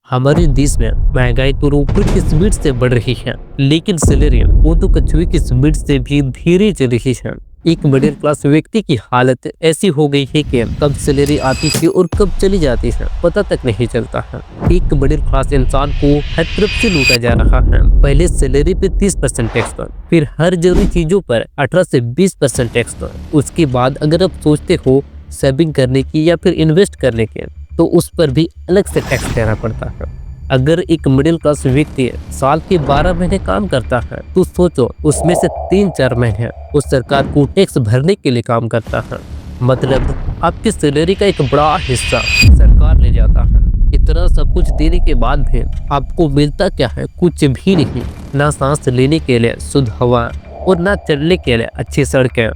हमारे देश में महंगाई तो रॉकेट की स्पीड से बढ़ रही है, लेकिन सैलरी वो तो कछुए की स्पीड से भी धीरे चल रही है। एक मिडिल क्लास व्यक्ति की हालत ऐसी हो गई है कि कब सैलरी आती है और कब चली जाती है पता तक नहीं चलता है। एक मिडिल क्लास इंसान को हर तरफ से लूटा जा रहा है। पहले सैलरी पे 30% टैक्स पर, फिर हर जरूरी चीजों पर 18 से 20% टैक्स पर। उसके बाद अगर आप सोचते हो सेविंग करने की या फिर इन्वेस्ट करने की, तो उस पर भी अलग से टैक्स देना पड़ता है। अगर एक मिडिल क्लास व्यक्ति साल के 12 महीने काम करता है तो सोचो उसमें से 3-4 महीने उस सरकार को टैक्स भरने के लिए काम करता है। मतलब आपकी सैलरी का एक बड़ा हिस्सा सरकार ले जाता है। इतना सब कुछ देने के बाद भी आपको मिलता क्या है? कुछ भी नहीं। ना सांस लेने के लिए शुद्ध हवा और ना चलने के लिए अच्छी सड़कें।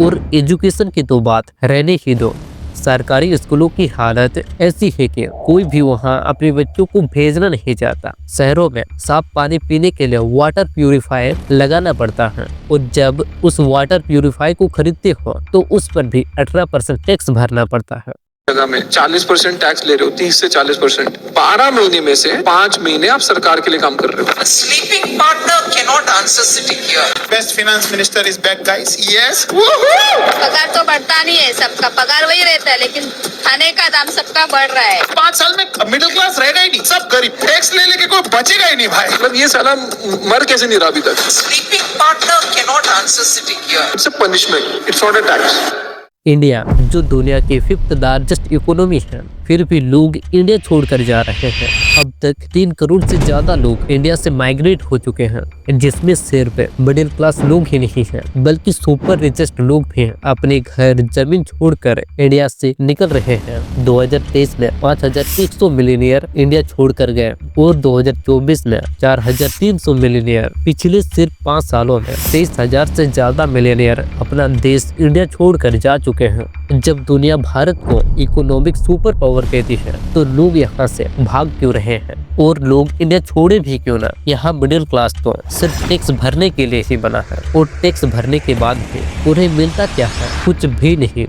और एजुकेशन की तो बात रहने ही दो। सरकारी स्कूलों की हालत ऐसी है कि कोई भी वहां अपने बच्चों को भेजना नहीं चाहता। शहरों में साफ पानी पीने के लिए वाटर प्यूरिफायर लगाना पड़ता है, और जब उस वाटर प्यूरिफायर को खरीदते हो तो उस पर भी 18% टैक्स भरना पड़ता है। जगह में 40% टैक्स ले रहे हो, 30 से 40%। 12 महीने में से 5 महीने आप सरकार के लिए काम कर रहे हो। Sleeping partner cannot answer sitting here. Best finance minister is back, guys. Yes. पगार तो बढ़ता नहीं है, सबका पगार वही रहता है, लेकिन खाने का दाम सबका बढ़ रहा है। 5 साल में मिडिल क्लास रहेगा ही नहीं, सब गरीब। टैक्स ले लेके कोई बचेगा ही नहीं भाई। मतलब ये साला मर कैसे नहीं रहा अभी तक? Sleeping partner cannot answer sitting here. It's a punishment, it's not a tax. India जो दुनिया की 5th लार्जेस्ट इकोनॉमी है, फिर भी लोग इंडिया छोड़कर जा रहे हैं। अब तक 3 करोड़ से ज्यादा लोग इंडिया से माइग्रेट हो चुके हैं, जिसमें सिर्फ मिडिल क्लास लोग ही नहीं हैं, बल्कि सुपर रिचेस्ट लोग भी अपने घर जमीन छोड़कर इंडिया से निकल रहे हैं। 2023 में 5100 मिलियनियर इंडिया छोड़कर गए और 2024 में 4300 मिलियनियर। पिछले सिर्फ 5 सालों में 23,000 से ज्यादा मिलियनियर अपना देश इंडिया छोड़कर जा चुके हैं। जब दुनिया भारत को इकोनॉमिक सुपर पावर कहती है, तो लोग यहाँ से भाग क्यों रहे हैं? और लोग इंडिया छोड़े भी क्यों ना? यहाँ मिडिल क्लास तो सिर्फ टैक्स भरने के लिए ही बना है, और टैक्स भरने के बाद भी उन्हें मिलता क्या है? कुछ भी नहीं।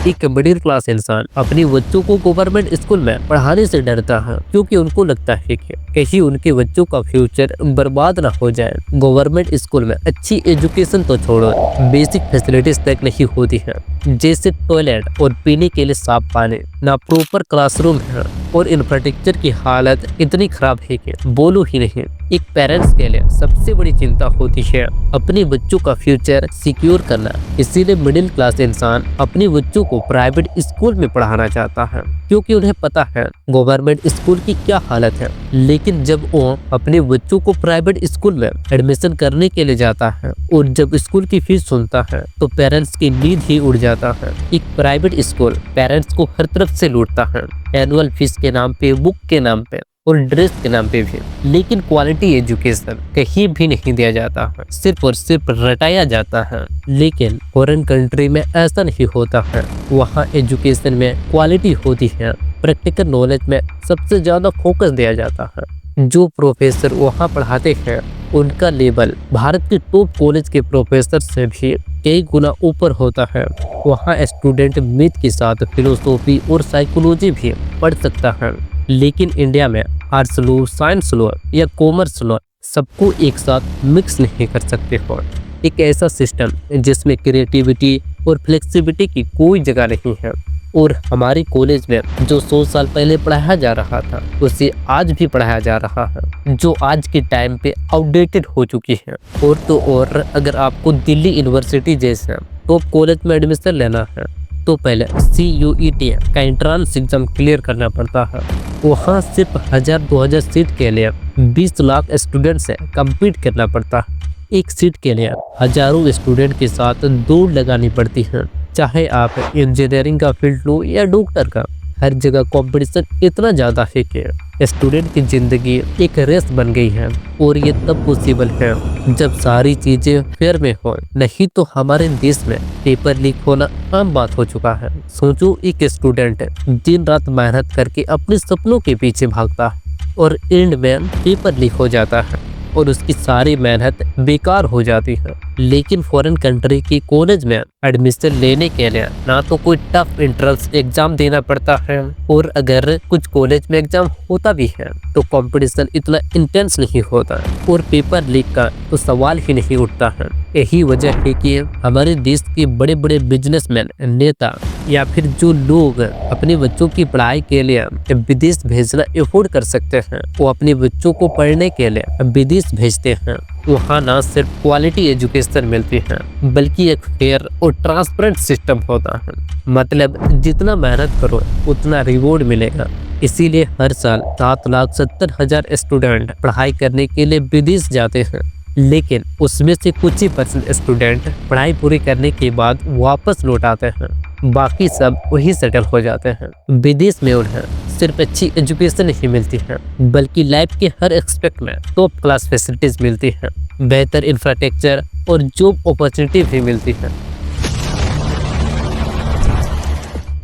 एक मिडिल क्लास इंसान अपने बच्चों को गवर्नमेंट स्कूल में पढ़ाने से डरता है, क्योंकि उनको लगता है कि कहीं उनके बच्चों का फ्यूचर बर्बाद ना हो जाए। गवर्नमेंट स्कूल में अच्छी एजुकेशन तो छोड़ो, बेसिक फैसिलिटीज तक नहीं होती है, जैसे टॉयलेट और पीने के लिए साफ पानी, ना प्रॉपर क्लासरूम है, और इंफ्रास्ट्रक्चर की हालत इतनी खराब है कि बोलो ही नहीं। एक पेरेंट्स के लिए सबसे बड़ी चिंता होती है अपने बच्चों का फ्यूचर सिक्योर करना। इसीलिए मिडिल क्लास इंसान अपने बच्चों को प्राइवेट स्कूल में पढ़ाना चाहता है, क्योंकि उन्हें पता है गवर्नमेंट स्कूल की क्या हालत है। लेकिन जब वो अपने बच्चों को प्राइवेट स्कूल में एडमिशन करने के लिए जाता है और जब स्कूल की फीस सुनता है, तो पेरेंट्स की नींद ही उड़ जाता है। एक प्राइवेट स्कूल पेरेंट्स को हर तरफ से लूटता है, एनुअल फीस के नाम पे, बुक के नाम पे और ड्रेस के नाम पे भी। लेकिन क्वालिटी एजुकेशन कहीं भी नहीं दिया जाता है, सिर्फ और सिर्फ रटाया जाता है। लेकिन फॉरेन कंट्री में ऐसा नहीं होता है। वहाँ एजुकेशन में क्वालिटी होती है, प्रैक्टिकल नॉलेज में सबसे ज्यादा फोकस दिया जाता है। जो प्रोफेसर वहाँ पढ़ाते हैं, उनका लेवल भारत के टॉप कॉलेज के प्रोफेसर से भी कई गुना ऊपर होता है। वहाँ स्टूडेंट मैथ के साथ फिलोसॉफी और साइकोलॉजी भी पढ़ सकता है। लेकिन इंडिया में आर्ट्स लो, साइंस लो या कॉमर्स लो, सबको एक साथ मिक्स नहीं कर सकते हो। एक ऐसा सिस्टम जिसमें क्रिएटिविटी और फ्लेक्सिबिलिटी की कोई जगह नहीं है। और हमारे कॉलेज में जो 100 साल पहले पढ़ाया जा रहा था, उसे आज भी पढ़ाया जा रहा है, जो आज के टाइम पे आउटडेटेड हो चुकी है। और तो और अगर आपको दिल्ली यूनिवर्सिटी जैसे टॉप कॉलेज में एडमिशन लेना है, तो पहले CUET का एंट्रेंस एग्जाम क्लियर करना पड़ता है। वहाँ सिर्फ 1000-2000 सीट के लिए 20 लाख स्टूडेंट से कम्पीट करना पड़ता है। एक सीट के लिए हजारों स्टूडेंट के साथ दौड़ लगानी पड़ती है, चाहे आप इंजीनियरिंग का फील्ड लो या डॉक्टर का। हर जगह कंपटीशन इतना ज़्यादा है कि स्टूडेंट की ज़िंदगी एक रेस बन गई है। और ये तब पॉसिबल है जब सारी चीज़ें फेयर में हो, नहीं तो हमारे देश में पेपर लीक होना आम बात हो चुका है। सोचो, एक स्टूडेंट दिन रात मेहनत करके अपने सपनों के पीछे भागता है और एंड में पेपर लीक हो जाता है और उसकी सारी मेहनत बेकार हो जाती है। लेकिन फॉरेन कंट्री की कॉलेज में एडमिशन लेने के लिए ना तो कोई टफ एंट्रेंस एग्जाम देना पड़ता है, और अगर कुछ कॉलेज में एग्जाम होता भी है तो कंपटीशन इतना इंटेंस नहीं होता और पेपर लीक का तो सवाल ही नहीं उठता है। यही वजह है कि हमारे देश के बड़े बड़े बिजनेसमैन, नेता या फिर जो लोग अपने बच्चों की पढ़ाई के लिए विदेश भेजना अफोर्ड कर सकते हैं, वो अपने बच्चों को पढ़ने के लिए विदेश भेजते हैं। वहाँ ना सिर्फ क्वालिटी एजुकेशन मिलती है बल्कि एक फेयर और ट्रांसपेरेंट सिस्टम होता है। मतलब जितना मेहनत करो उतना रिवॉर्ड मिलेगा। इसीलिए हर साल 7,70,000 स्टूडेंट पढ़ाई करने के लिए विदेश जाते हैं, लेकिन उसमें से कुछ ही % स्टूडेंट पढ़ाई पूरी करने के बाद वापस लौट आते हैं। बाकी सब वही सेटल हो जाते हैं। विदेश में उन्हें सिर्फ अच्छी एजुकेशन नहीं मिलती है बल्कि लाइफ के हर एस्पेक्ट में टॉप क्लास फैसिलिटीज मिलती है, बेहतर इंफ्रास्ट्रक्चर और जॉब अपॉर्चुनिटी भी मिलती है।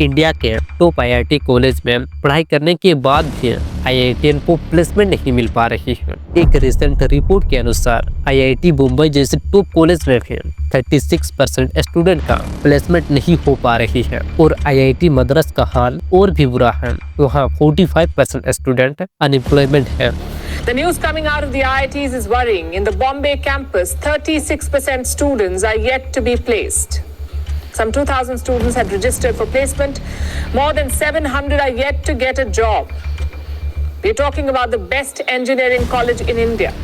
इंडिया के टॉप IIT कॉलेज में पढ़ाई करने के बाद भी IITian को प्लेसमेंट नहीं मिल पा रही है। एक रिसेंट रिपोर्ट के अनुसार IIT मुंबई जैसे टॉप कॉलेज में भी 36% स्टूडेंट का प्लेसमेंट नहीं हो पा रही है, और IIT मद्रास का हाल और भी बुरा है। वहाँ 45% स्टूडेंट अनएम्प्लॉयमेंट है। The news coming out of the IITs is worrying. In the Bombay campus, 36% students are yet to be placed. Some 2,000 students had registered for placement. More than 700 are yet to get a job. We're talking about the best engineering college in India,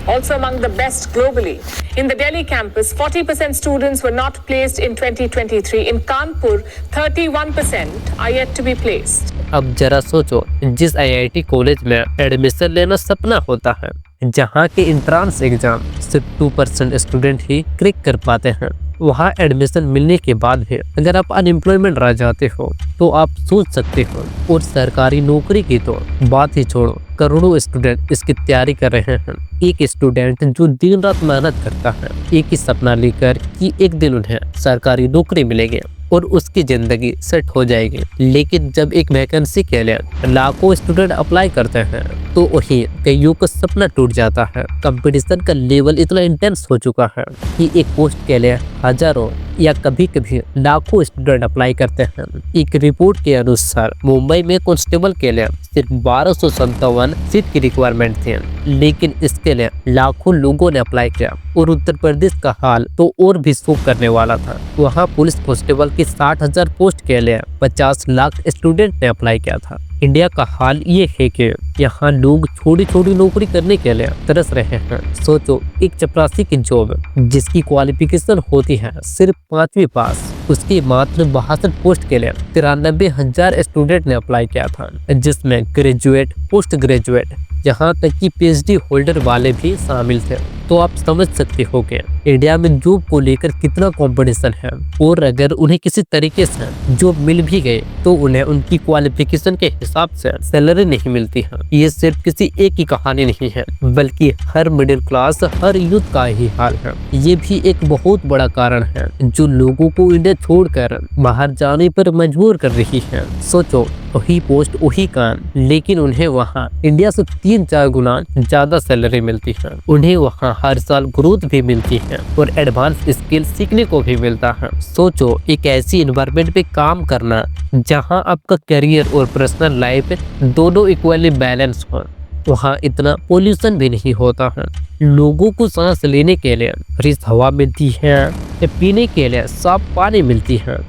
also among the best globally. In the Delhi campus, 40% students were not placed in 2023. In Kanpur, 31% are yet to be placed. अब जरा सोचो, जिस IIT college में admission लेना सपना होता है, जहाँ के इंट्रांस एग्जाम सिर्फ 2% स्टूडेंट ही क्रैक कर पाते हैं, वहाँ एडमिशन मिलने के बाद भी अगर आप अनएम्प्लॉयमेंट रह जाते हो तो आप सोच सकते हो। और सरकारी नौकरी की तो बात ही छोड़ो, करोड़ों स्टूडेंट इसकी तैयारी कर रहे हैं। एक स्टूडेंट जो दिन रात मेहनत करता है एक ही सपना लेकर कि एक दिन उन्हें सरकारी नौकरी मिलेगी और उसकी जिंदगी सेट हो जाएगी। लेकिन जब एक वैकेंसी के लिए लाखों स्टूडेंट अप्लाई करते हैं तो वही कईयों का सपना टूट जाता है। कंपटीशन का लेवल इतना इंटेंस हो चुका है कि एक पोस्ट के लिए हजारों या कभी कभी लाखों स्टूडेंट अप्लाई करते हैं। एक रिपोर्ट के अनुसार मुंबई में कांस्टेबल के लिए सिर्फ 1257 सीट की रिक्वायरमेंट थी, लेकिन इसके लिए लाखों लोगों ने अप्लाई किया। और उत्तर प्रदेश का हाल तो और भी शोक करने वाला था। वहाँ पुलिस कांस्टेबल की 60,000 पोस्ट के लिए 50 लाख स्टूडेंट ने अप्लाई किया था। इंडिया का हाल ये है कि यहाँ लोग छोटी छोटी नौकरी करने के लिए तरस रहे हैं। सोचो, एक चपरासी की जॉब जिसकी क्वालिफिकेशन होती है सिर्फ 5वीं पास, उसकी मात्र 62 पोस्ट के लिए 93,000 स्टूडेंट ने अप्लाई किया था, जिसमें ग्रेजुएट, पोस्ट ग्रेजुएट, यहाँ तक कि PhD होल्डर वाले भी शामिल थे। तो आप समझ सकते हो कि इंडिया में जॉब को लेकर कितना कंपटीशन है। और अगर उन्हें किसी तरीके से जॉब मिल भी गए तो उन्हें उनकी क्वालिफिकेशन के हिसाब से सैलरी नहीं मिलती है। ये सिर्फ किसी एक की कहानी नहीं है बल्कि हर मिडिल क्लास, हर यूथ का ही हाल है। ये भी एक बहुत बड़ा कारण है जो लोगों को इंडिया छोड़कर बाहर जाने पर मजबूर कर रही है। सोचो, वही पोस्ट वही काम, लेकिन उन्हें वहाँ इंडिया से 3-4 गुना ज्यादा सैलरी मिलती है। उन्हें वहाँ हर साल ग्रोथ भी मिलती है और एडवांस स्किल सीखने को भी मिलता है। सोचो, एक ऐसी एनवायरनमेंट पे काम करना जहाँ आपका करियर और पर्सनल लाइफ दोनों इक्वली बैलेंस हो। वहाँ इतना पोल्यूशन भी नहीं होता है, लोगों को सांस लेने के लिए फ्रेश हवा मिलती है, पीने के लिए साफ पानी मिलती है।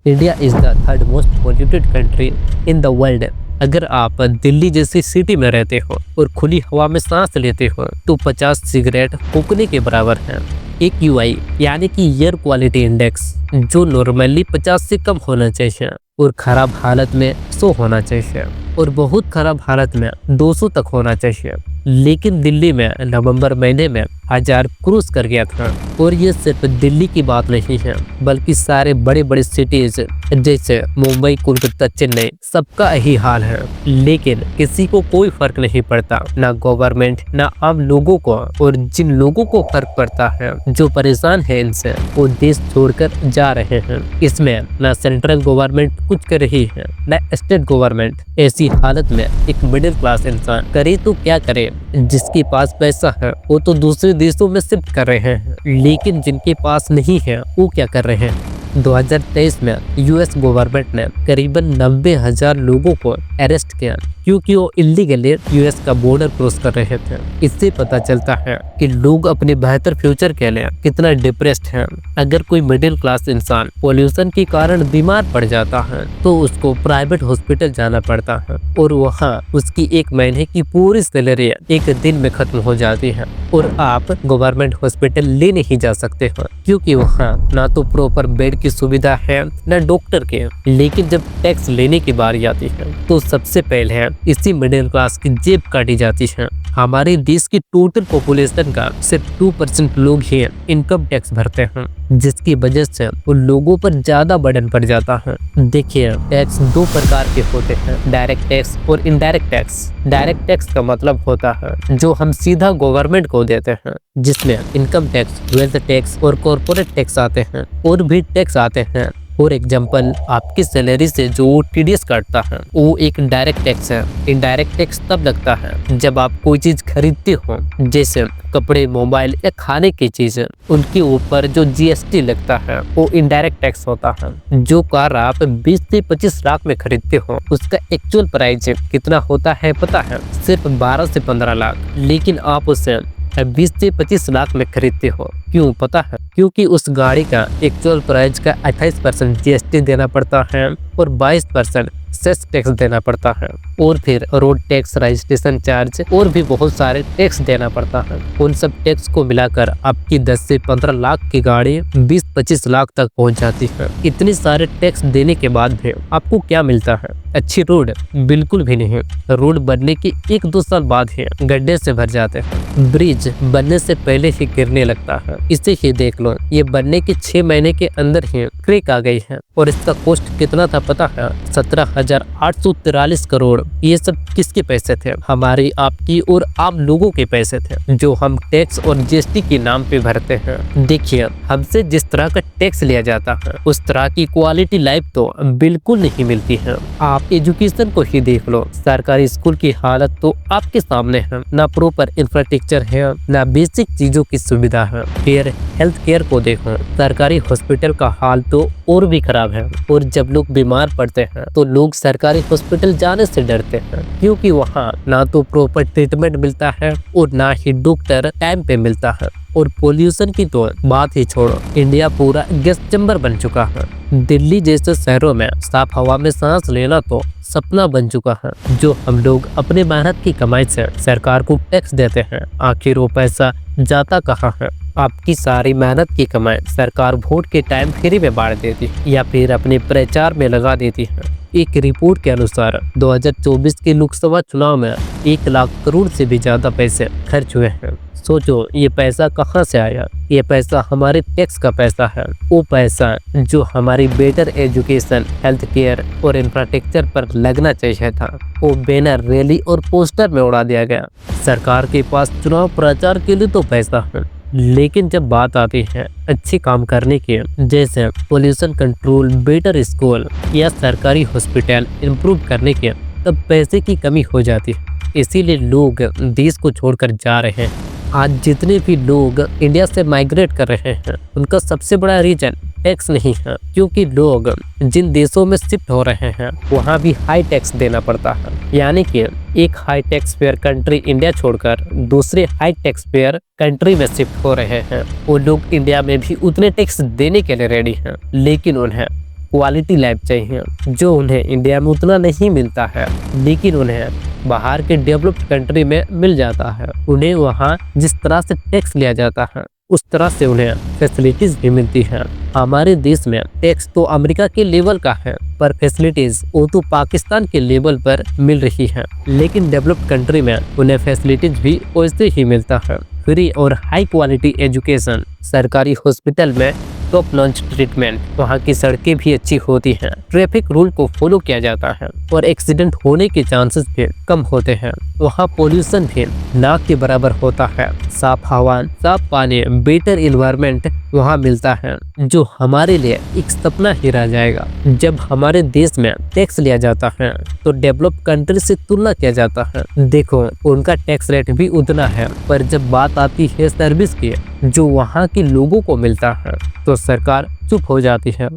India is the 3rd most polluted country in the world. अगर आप दिल्ली जैसी सिटी में रहते हो और खुली हवा में सांस लेते हो तो 50 सिगरेट फूकने के बराबर है। एक UI यानी कि एयर क्वालिटी इंडेक्स जो नॉर्मली 50 से कम होना चाहिए और खराब हालत में 100 होना चाहिए और बहुत खराब हालत में 200 तक होना चाहिए। लेकिन दिल्ली में नवंबर महीने में 1000 क्रॉस कर गया था। और ये सिर्फ दिल्ली की बात नहीं है, बल्कि सारे बड़े बड़े सिटीज जैसे मुंबई, कोलकाता, चेन्नई, सबका यही हाल है। लेकिन किसी को कोई फर्क नहीं पड़ता, ना गवर्नमेंट ना आम लोगों को। और जिन लोगों को फर्क पड़ता है, जो परेशान है इनसे, वो देश छोड़कर जा रहे हैं। इसमें ना सेंट्रल गवर्नमेंट कुछ कर रही है, ना स्टेट गवर्नमेंट। ऐसी हालत में एक मिडिल क्लास इंसान करे तो क्या करे? जिसके पास पैसा है वो तो दूसरे देशों में शिफ्ट कर रहे हैं, लेकिन जिनके पास नहीं है वो क्या कर रहे हैं? 2023 में यूएस गवर्नमेंट ने करीबन 90,000 लोगों को अरेस्ट किया क्योंकि वो इलीगली यूएस का बॉर्डर क्रॉस कर रहे थे। इससे पता चलता है कि लोग अपने बेहतर फ्यूचर के लिए कितना डिप्रेस्ड हैं। अगर कोई मिडिल क्लास इंसान पोल्यूशन के कारण बीमार पड़ जाता है तो उसको प्राइवेट हॉस्पिटल जाना पड़ता है और वहाँ उसकी 1 महीने की पूरी सैलरी 1 दिन में खत्म हो जाती है। और आप गवर्नमेंट हॉस्पिटल ले नहीं जा सकते हो क्योंकि वहाँ ना तो प्रॉपर बेड की सुविधा है न डॉक्टर के। लेकिन जब टैक्स लेने की बारी आती है तो सबसे पहले इसी मिडिल क्लास की जेब काटी जाती है। हमारे देश की टोटल पॉपुलेशन का सिर्फ 2% लोग ही इनकम टैक्स भरते हैं, जिसकी वजह से उन लोगों पर ज्यादा बर्डन पड़ जाता है। देखिए, टैक्स 2 प्रकार के होते हैं, डायरेक्ट टैक्स और इनडायरेक्ट टैक्स। डायरेक्ट टैक्स का मतलब होता है जो हम सीधा गवर्नमेंट को देते हैं, जिसमें इनकम टैक्स, वेल्थ टैक्स और कॉर्पोरेट टैक्स आते हैं और भी टैक्स आते हैं। फॉर एग्जाम्पल, आपकी सैलरी से जो टीडीएस काटता है वो एक डायरेक्ट टैक्स है। इनडायरेक्ट टैक्स तब लगता है जब आप कोई चीज खरीदते हो, जैसे कपड़े, मोबाइल या खाने की चीजें, उनके ऊपर जो जीएसटी लगता है वो इनडायरेक्ट टैक्स होता है। जो कार आप 20 से 25 लाख में खरीदते हो उसका एक्चुअल प्राइस कितना होता है पता है? सिर्फ 12 से 15 लाख, लेकिन आप उसे 20 से 25 लाख में खरीदते हो। क्यों पता है? क्योंकि उस गाड़ी का एक्चुअल प्राइस का 28% जीएसटी देना पड़ता है और 22% सेस टैक्स देना पड़ता है, और फिर रोड टैक्स, रजिस्ट्रेशन चार्ज और भी बहुत सारे टैक्स देना पड़ता है। उन सब टैक्स को मिलाकर आपकी 10 से 15 लाख की गाड़ी 20-25 लाख तक पहुंच जाती है। इतने सारे टैक्स देने के बाद भी आपको क्या मिलता है? अच्छी रोड? बिल्कुल भी नहीं। रोड बनने के 1-2 साल बाद ही गड्ढे से भर जाते हैं। ब्रिज बनने से पहले ही गिरने लगता है। इसे ही देख लो, ये बनने के 6 महीने के अंदर ही क्रैक आ गई है। और इसका कॉस्ट कितना था पता है? 17,843 करोड़। ये सब किसके पैसे थे? हमारी, आपकी और आम लोगों के पैसे थे, जो हम टैक्स और जीएसटी के नाम पे भरते हैं। देखिए, हमसे जिस तरह का टैक्स लिया जाता है उस तरह की क्वालिटी लाइफ तो बिल्कुल नहीं मिलती है। आप एजुकेशन को ही देख लो, सरकारी स्कूल की हालत तो आपके सामने है। ना प्रॉपर इंफ्रास्ट्रक्चर है, ना बेसिक चीजों की सुविधा है। फिर हेल्थ केयर को देखो, सरकारी हॉस्पिटल का हाल तो और भी खराब है। और जब लोग बीमार पड़ते हैं तो लोग सरकारी हॉस्पिटल जाने से डरते हैं, क्योंकि वहाँ ना तो प्रॉपर ट्रीटमेंट मिलता है और ना ही डॉक्टर टाइम पे मिलता है। और पोल्यूशन की तो बात ही छोड़ो, इंडिया पूरा गैस चैम्बर बन चुका है। दिल्ली जैसे शहरों में साफ हवा में सांस लेना तो सपना बन चुका है, जो हम लोग अपने मेहनत की कमाई से सरकार को टैक्स देते हैं। आखिर वो पैसा जाता कहाँ है? आपकी सारी मेहनत की कमाई सरकार वोट के टाइम फ्री में बांट देती है या फिर अपने प्रचार में लगा देती है। एक रिपोर्ट के अनुसार 2024 के लोकसभा चुनाव में 1 लाख करोड़ से भी ज्यादा पैसे खर्च हुए हैं। सोचो, ये पैसा कहाँ से आया? ये पैसा हमारे टैक्स का पैसा है। वो पैसा जो हमारी बेटर एजुकेशन, हेल्थ केयर और इंफ्रास्ट्रक्चर पर लगना चाहिए था, वो बैनर, रैली और पोस्टर में उड़ा दिया गया। सरकार के पास चुनाव प्रचार के लिए तो पैसा है, लेकिन जब बात आती है अच्छे काम करने की, जैसे पोल्यूशन कंट्रोल, बेटर स्कूल या सरकारी हॉस्पिटल इम्प्रूव करने की, तब पैसे की कमी हो जाती है। इसीलिए लोग देश को छोड़कर जा रहे हैं। आज जितने भी लोग इंडिया से माइग्रेट कर रहे हैं उनका सबसे बड़ा रीजन टैक्स नहीं है, क्योंकि लोग जिन देशों में शिफ्ट हो रहे हैं वहाँ भी हाई टैक्स देना पड़ता है। यानी कि एक high tax payer country India छोड़कर दूसरे हाई टैक्स पेयर कंट्री में शिफ्ट हो रहे हैं। वो लोग इंडिया में भी उतने टैक्स देने के लिए रेडी हैं, लेकिन उन्हें क्वालिटी लाइफ चाहिए, जो उन्हें इंडिया में उतना नहीं मिलता है, लेकिन उन्हें बाहर के डेवलप्ड कंट्री में मिल जाता है। उन्हें वहाँ जिस तरह से टैक्स लिया जाता है उस तरह से उन्हें फैसिलिटीज भी मिलती हैं। हमारे देश में टैक्स तो अमेरिका के लेवल का है, पर फैसिलिटीज वो तो पाकिस्तान के लेवल पर मिल रही है। लेकिन डेवलप्ड कंट्री में उन्हें फैसिलिटीज भी वैसे ही मिलता है। फ्री और हाई क्वालिटी एजुकेशन, सरकारी हॉस्पिटल में टॉप नॉच ट्रीटमेंट, वहाँ की सड़कें भी अच्छी होती हैं, ट्रैफिक रूल को फॉलो किया जाता है और एक्सीडेंट होने के चांसेस भी कम होते हैं। वहाँ पोल्यूशन भी ना के बराबर होता है, साफ हवा, साफ पानी, बेटर इन्वायरमेंट वहाँ मिलता है, जो हमारे लिए एक सपना ही रह जाएगा। जब हमारे देश में टैक्स लिया जाता है तो डेवलप कंट्री से तुलना किया जाता है। देखो उनका टैक्स रेट भी उतना है, पर जब बात आती है सर्विस की जो वहाँ के लोगों को मिलता है तो सरकार चुप हो जाती है।